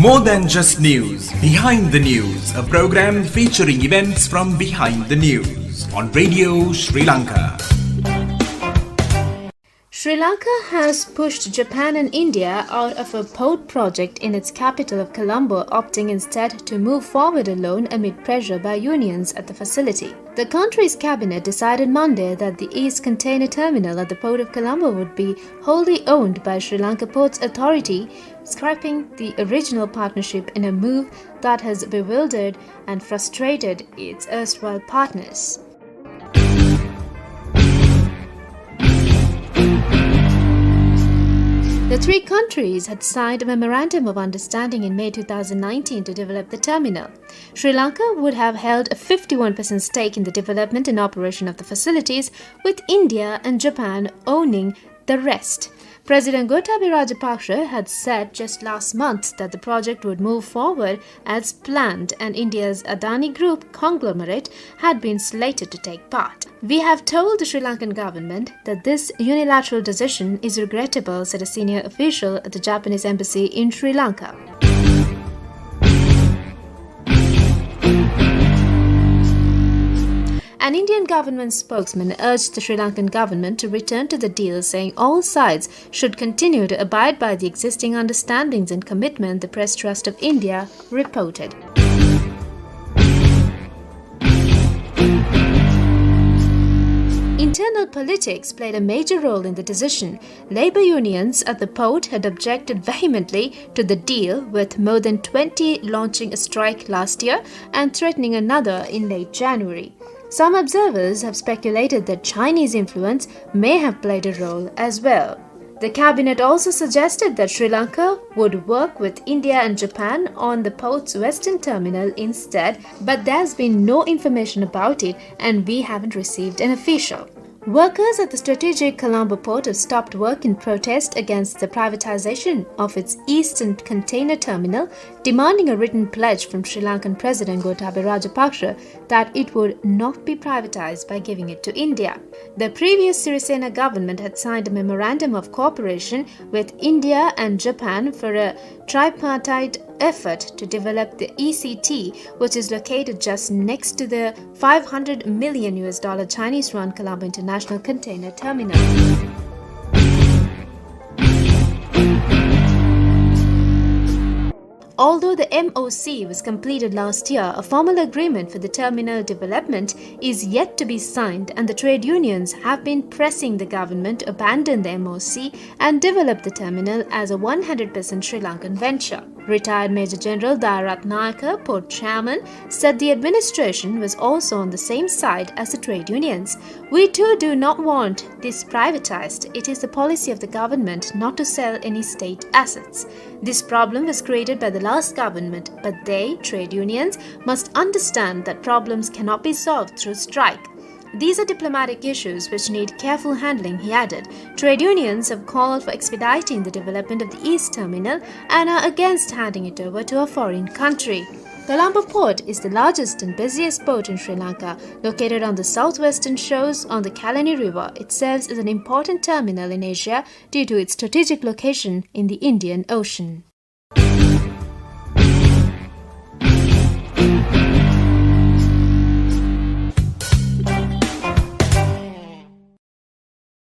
More than just news, Behind the News, a program featuring events from behind the news on Radio Sri Lanka. Sri Lanka has pushed Japan and India out of a port project in its capital of Colombo, opting instead to move forward alone amid pressure by unions at the facility. The country's cabinet decided Monday that the East Container Terminal at the port of Colombo would be wholly owned by Sri Lanka Ports Authority, scrapping the original partnership in a move that has bewildered and frustrated its erstwhile partners. The three countries had signed a memorandum of understanding in May 2019 to develop the terminal. Sri Lanka would have held a 51% stake in the development and operation of the facilities, with India and Japan owning the rest. President Gotabaya Rajapaksa had said just last month that the project would move forward as planned, and India's Adani Group conglomerate had been slated to take part. "We have told the Sri Lankan government that this unilateral decision is regrettable," said a senior official at the Japanese embassy in Sri Lanka. An Indian government spokesman urged the Sri Lankan government to return to the deal, saying all sides should continue to abide by the existing understandings and commitment, the Press Trust of India reported. Internal politics played a major role in the decision. Labour unions at the port had objected vehemently to the deal, with more than 20 launching a strike last year and threatening another in late January. Some observers have speculated that Chinese influence may have played a role as well. The cabinet also suggested that Sri Lanka would work with India and Japan on the port's western terminal instead, but there's been no information about it and we haven't received an official. Workers at the strategic Colombo port have stopped work in protest against the privatization of its eastern container terminal, demanding a written pledge from Sri Lankan President Gotabaya Rajapaksa that it would not be privatized by giving it to India. The previous Sirisena government had signed a memorandum of cooperation with India and Japan for a tripartite effort to develop the ECT, which is located just next to the $500 million Chinese-run Colombo International Container Terminal. Although the MOC was completed last year, a formal agreement for the terminal development is yet to be signed, and the trade unions have been pressing the government to abandon the MOC and develop the terminal as a 100% Sri Lankan venture. Retired Major General Dayarat Nayaka, port chairman, said the administration was also on the same side as the trade unions. "We too do not want this privatized. It is the policy of the government not to sell any state assets. This problem was created by the last government, but they, trade unions, must understand that problems cannot be solved through strike. These are diplomatic issues which need careful handling," he added. Trade unions have called for expediting the development of the East Terminal and are against handing it over to a foreign country. Colombo Port is the largest and busiest port in Sri Lanka, located on the southwestern shores on the Kalani River. It serves as an important terminal in Asia due to its strategic location in the Indian Ocean.